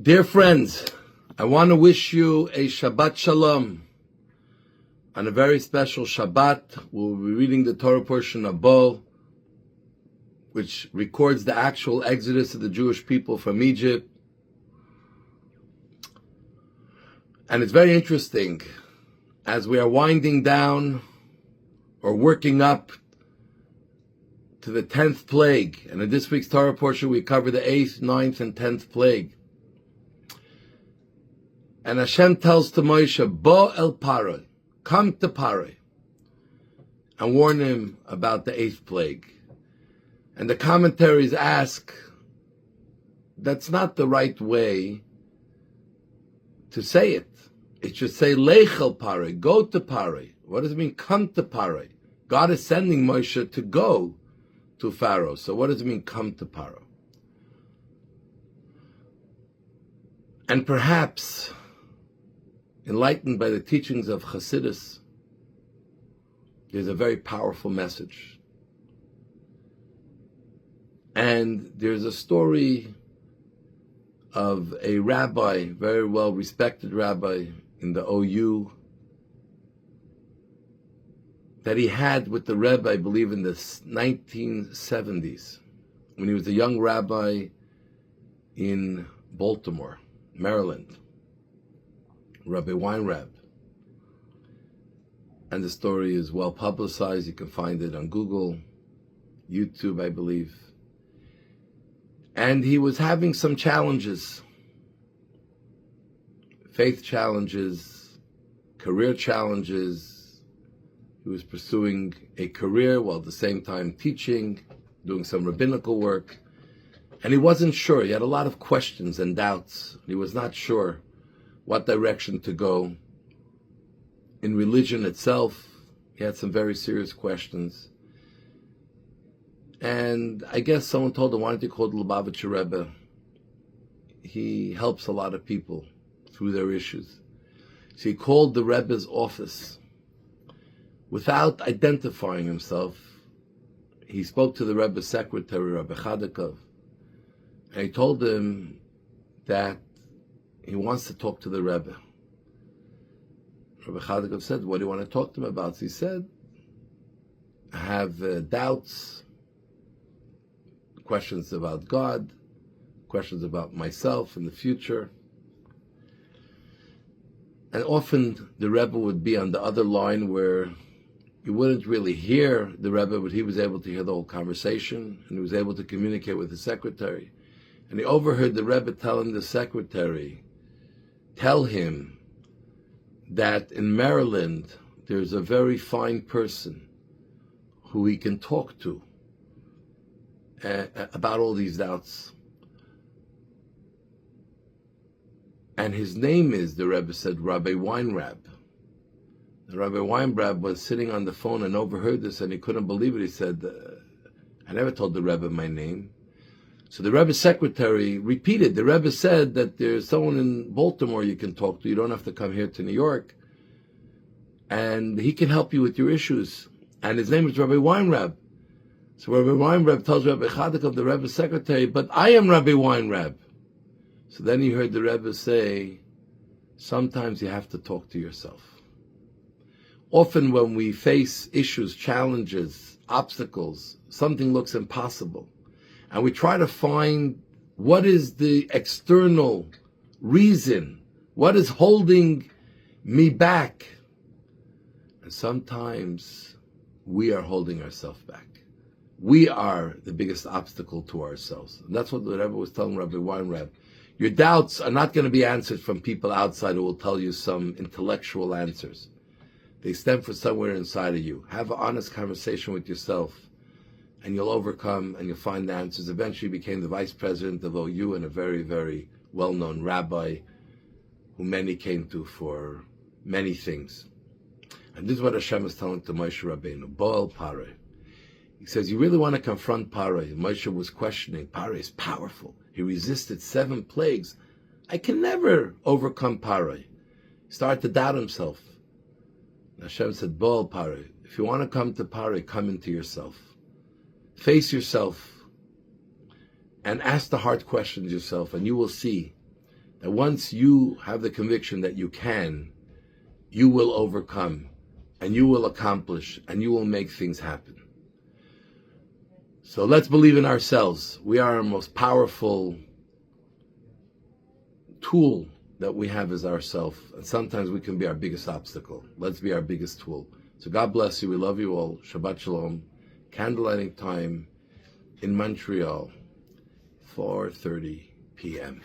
Dear friends, I want to wish you a Shabbat Shalom. On a very special Shabbat, we'll be reading the Torah portion of Bo, which records the actual exodus of the Jewish people from Egypt. And it's very interesting, as we are winding down or working up to the 10th plague. And in this week's Torah portion, we cover the 8th, 9th, and 10th plague. And Hashem tells to Moshe, Bo el Paro, come to Paro, and warn him about the 8th plague. And the commentaries ask, that's not the right way to say it. It should say, Lech el Paro, go to Paro. What does it mean, come to Paro? God is sending Moshe to go to Pharaoh. So what does it mean, come to Paro? And perhaps, enlightened by the teachings of Chassidus, there's a very powerful message. And there's a story of a rabbi, very well respected rabbi in the OU, that he had with the Rebbe, I believe in the 1970s, when he was a young rabbi in Baltimore, Maryland. Rabbi Weinrab. And the story is well publicized. You can find it on Google, YouTube, I believe. And he was having some challenges, faith challenges, career challenges. He was pursuing a career while at the same time teaching, doing some rabbinical work. And he wasn't sure. He had a lot of questions and doubts. He was not sure what direction to go. In religion itself, he had some very serious questions. And I guess someone told him, why don't you call the Lubavitcher Rebbe? He helps a lot of people through their issues. So he called the Rebbe's office. Without identifying himself, he spoke to the Rebbe's secretary, Rabbi Chadakov, and he told him that he wants to talk to the Rebbe. Rabbi Chadakov said, what do you want to talk to him about? So he said, I have doubts, questions about God, questions about myself in the future. And often the Rebbe would be on the other line where you wouldn't really hear the Rebbe, but he was able to hear the whole conversation, and he was able to communicate with the secretary. And he overheard the Rebbe telling the secretary, tell him that in Maryland there's a very fine person who he can talk to about all these doubts. And his name is, the Rebbe said, Rabbi Weinrab. And Rabbi Weinrab was sitting on the phone and overheard this, and he couldn't believe it. He said, I never told the Rebbe my name. So the Rebbe's secretary repeated. The Rebbe said that there's someone in Baltimore you can talk to. You don't have to come here to New York. And he can help you with your issues. And his name is Rabbi Weinrab. So Rabbi Weinrab tells Rabbi Chadakov, the Rebbe's secretary, but I am Rabbi Weinrab. So then he heard the Rebbe say, sometimes you have to talk to yourself. Often when we face issues, challenges, obstacles, something looks impossible, and we try to find what is the external reason, what is holding me back. And sometimes we are holding ourselves back. We are the biggest obstacle to ourselves. And that's what the Rebbe was telling Rabbi Weinrab. Your doubts are not going to be answered from people outside who will tell you some intellectual answers. They stem from somewhere inside of you. Have an honest conversation with yourself, and you'll overcome and you'll find the answers. Eventually he became the vice president of OU and a very, very well-known rabbi who many came to for many things. And this is what Hashem is telling to Moshe Rabbeinu, Bo el Paro. He says, you really want to confront Paro? Moshe was questioning. Paro is powerful. He resisted 7 plagues. I can never overcome Paro. He started to doubt himself. Hashem said, Bo el Paro. If you want to come to Paro, come into yourself. Face yourself and ask the hard questions yourself, and you will see that once you have the conviction that you can, you will overcome, and you will accomplish, and you will make things happen. So let's believe in ourselves. We are our most powerful tool that we have is ourselves. And sometimes we can be our biggest obstacle. Let's be our biggest tool. So God bless you. We love you all. Shabbat Shalom. Candlelighting time in Montreal, 4:30 p.m.